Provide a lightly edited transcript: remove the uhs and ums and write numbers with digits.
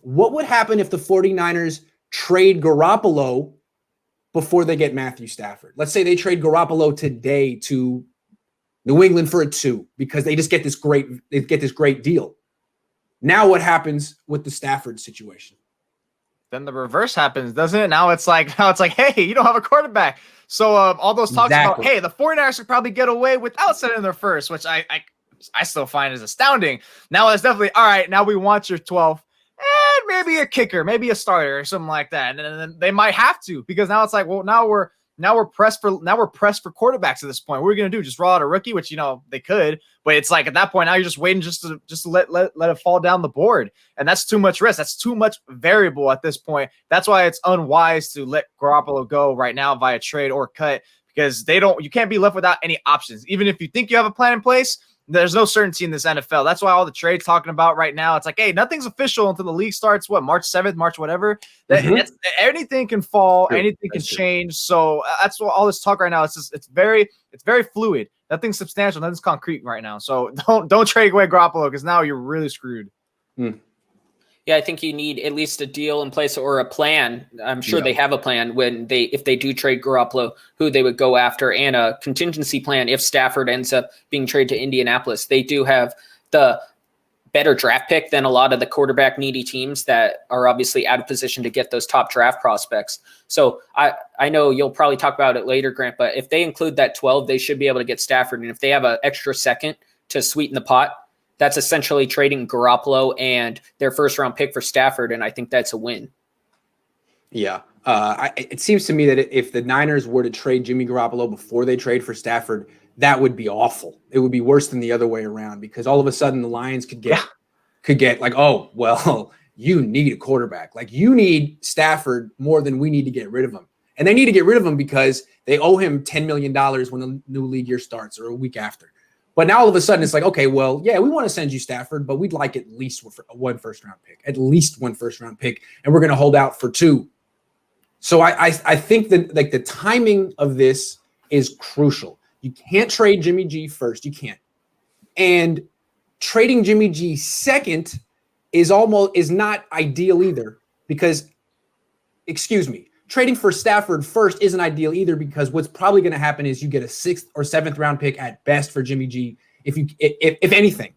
What would happen if the 49ers trade Garoppolo before they get Matthew Stafford? Let's say they trade Garoppolo today to New England for a 2 because they just get this great deal. Now what happens with the Stafford situation? Then the reverse happens, doesn't it? Now it's like, hey, you don't have a quarterback. So all those talks about, hey, the 49ers could probably get away without sending their first, which I still find is astounding. Now it's definitely, all right, now we want your 12th and maybe a kicker, maybe a starter or something like that. And then they might have to, because now it's like, well, now we're pressed for quarterbacks at this point. What are we going to do? Just roll out a rookie, which, they could, but it's like at that point, now you're just waiting just to let it fall down the board. And that's too much risk. That's too much variable at this point. That's why it's unwise to let Garoppolo go right now via trade or cut, because you can't be left without any options. Even if you think you have a plan in place, there's no certainty in this NFL. That's why all the trades talking about right now, it's like, hey, nothing's official until the league starts, March 7th, March whatever. Anything can fall, anything can change. So that's what all this talk right now. It's very fluid. Nothing's substantial, nothing's concrete right now. So don't trade away Garoppolo, because now you're really screwed. Yeah, I think you need at least a deal in place or a plan. I'm sure they have a plan if they do trade Garoppolo, who they would go after, and a contingency plan if Stafford ends up being traded to Indianapolis. They do have the better draft pick than a lot of the quarterback needy teams that are obviously out of position to get those top draft prospects. So I know you'll probably talk about it later, Grant, but if they include that 12, they should be able to get Stafford. And if they have an extra second to sweeten the pot, that's essentially trading Garoppolo and their first-round pick for Stafford, and I think that's a win. Yeah. It seems to me that if the Niners were to trade Jimmy Garoppolo before they trade for Stafford, that would be awful. It would be worse than the other way around, because all of a sudden the Lions could get like, oh, well, you need a quarterback. Like, you need Stafford more than we need to get rid of him. And they need to get rid of him because they owe him $10 million when the new league year starts, or a week after. But now all of a sudden it's like, okay, well, yeah, we want to send you Stafford, but we'd like at least one first-round pick, and we're going to hold out for 2. So I think that like the timing of this is crucial. You can't trade Jimmy G first. You can't. And trading Jimmy G second is not ideal either, because, trading for Stafford first isn't ideal either, because what's probably going to happen is you get a 6th or 7th round pick at best for Jimmy G, if anything.